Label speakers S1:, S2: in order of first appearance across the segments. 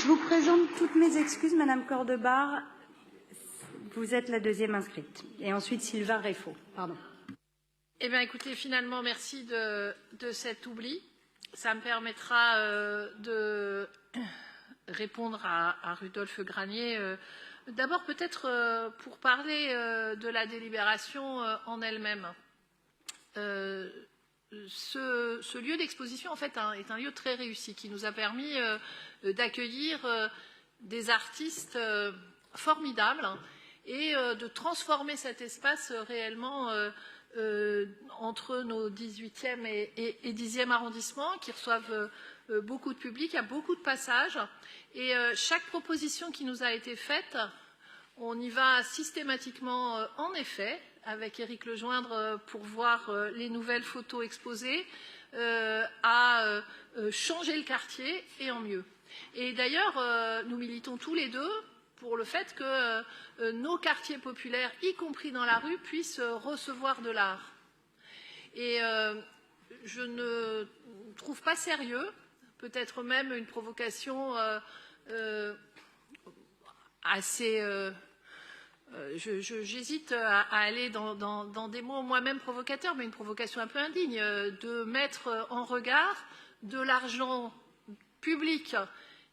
S1: Je vous présente toutes mes excuses, Madame Cordebar. Vous êtes la deuxième inscrite. Et ensuite, Sylvain Réfaud. Pardon.
S2: Eh bien, écoutez, finalement, merci de cet oubli. Ça me permettra de répondre à Rudolf Granier. D'abord, peut-être pour parler de la délibération en elle-même. Ce lieu d'exposition, en fait, est un lieu très réussi qui nous a permis d'accueillir des artistes formidables et de transformer cet espace réellement entre nos 18e et 10e arrondissements qui reçoivent beaucoup de public, il y a beaucoup de passages et chaque proposition qui nous a été faite, on y va systématiquement en effet avec Éric Lejoindre pour voir les nouvelles photos exposées, à changer le quartier et en mieux. Et d'ailleurs, nous militons tous les deux pour le fait que nos quartiers populaires, y compris dans la rue, puissent recevoir de l'art. Et je ne trouve pas sérieux, peut-être même une provocation assez... J'hésite à aller dans des mots moi-même provocateurs, mais une provocation un peu indigne, de mettre en regard de l'argent public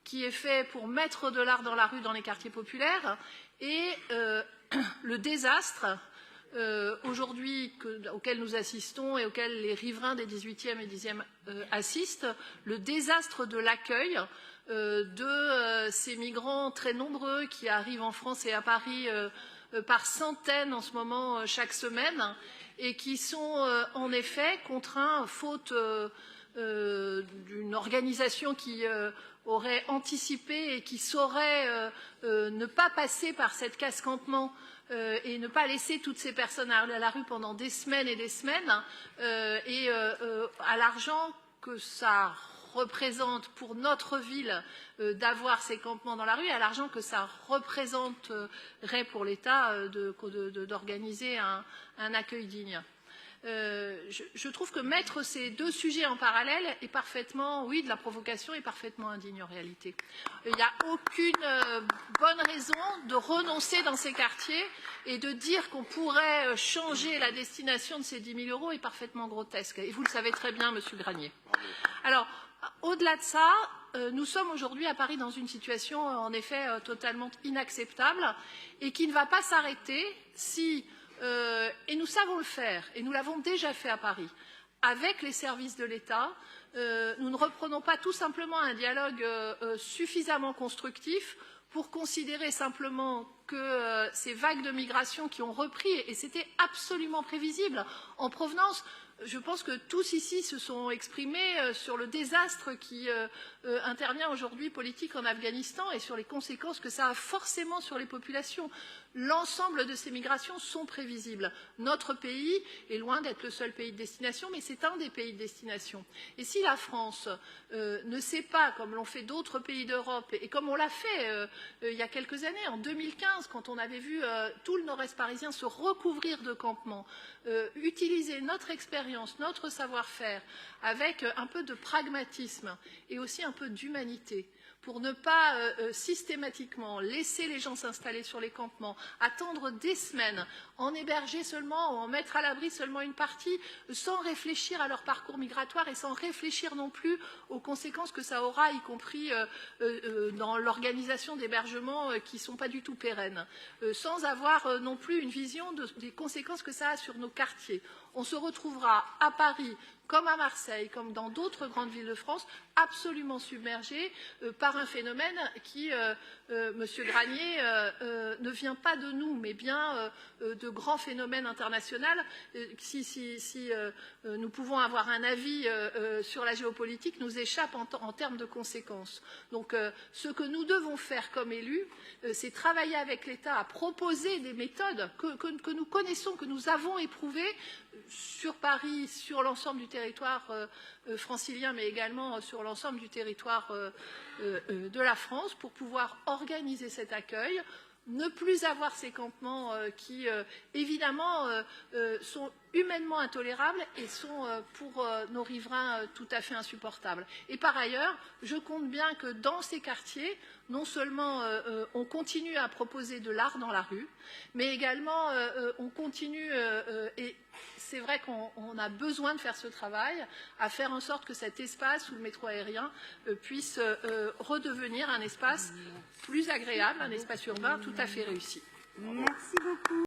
S2: qui est fait pour mettre de l'art dans la rue, dans les quartiers populaires, et le désastre aujourd'hui auquel nous assistons et auquel les riverains des 18e et 10e assistent, le désastre de l'accueil de ces migrants très nombreux qui arrivent en France et à Paris par centaines en ce moment chaque semaine et qui sont en effet contraints, faute d'une organisation qui aurait anticipé et qui saurait ne pas passer par cette casse-campement et ne pas laisser toutes ces personnes à la rue pendant des semaines et des semaines et à l'argent que ça représente pour notre ville d'avoir ces campements dans la rue, à l'argent que ça représenterait pour l'État d'organiser un accueil digne. Je trouve que mettre ces deux sujets en parallèle est parfaitement, oui, de la provocation, est parfaitement indigne en réalité. Il n'y a aucune bonne raison de renoncer dans ces quartiers et de dire qu'on pourrait changer la destination de ces 10 000 € est parfaitement grotesque. Et vous le savez très bien, Monsieur Granier. Alors, au-delà de ça, nous sommes aujourd'hui à Paris dans une situation, en effet, totalement inacceptable et qui ne va pas s'arrêter si... et nous savons le faire, et nous l'avons déjà fait à Paris, avec les services de l'État. Nous ne reprenons pas tout simplement un dialogue suffisamment constructif pour considérer simplement que ces vagues de migration qui ont repris, et c'était absolument prévisible, en provenance... Je pense que tous ici se sont exprimés sur le désastre qui intervient aujourd'hui politique en Afghanistan et sur les conséquences que ça a forcément sur les populations. L'ensemble de ces migrations sont prévisibles. Notre pays est loin d'être le seul pays de destination, mais c'est un des pays de destination. Et si la France ne sait pas, comme l'ont fait d'autres pays d'Europe, et comme on l'a fait il y a quelques années, en 2015, quand on avait vu tout le nord-est parisien se recouvrir de campements, utiliser notre expérience, notre savoir-faire, avec un peu de pragmatisme et aussi un peu d'humanité, pour ne pas systématiquement laisser les gens s'installer sur les campements, attendre des semaines, en héberger seulement ou en mettre à l'abri seulement une partie, sans réfléchir à leur parcours migratoire et sans réfléchir non plus aux conséquences que ça aura, y compris dans l'organisation d'hébergements qui ne sont pas du tout pérennes, sans avoir non plus une vision des conséquences que ça a sur nos quartiers. On se retrouvera à Paris, comme à Marseille, comme dans d'autres grandes villes de France, absolument submergés par un phénomène qui, Monsieur Granier, ne vient pas de nous, mais bien de grands phénomènes internationaux. Si nous pouvons avoir un avis sur la géopolitique, nous échappe en termes de conséquences. Donc, ce que nous devons faire comme élus, c'est travailler avec l'État à proposer des méthodes que nous connaissons, que nous avons éprouvées sur Paris, sur l'ensemble du territoire francilien, mais également sur l'ensemble du territoire de la France, pour pouvoir organiser cet accueil, ne plus avoir ces campements qui, évidemment, sont humainement intolérables et sont pour nos riverains tout à fait insupportables. Et par ailleurs, je compte bien que dans ces quartiers, non seulement on continue à proposer de l'art dans la rue, mais également on continue, et c'est vrai qu'on a besoin de faire ce travail, à faire en sorte que cet espace où le métro aérien puisse redevenir un espace plus agréable, un espace urbain tout à fait réussi.
S1: Merci beaucoup.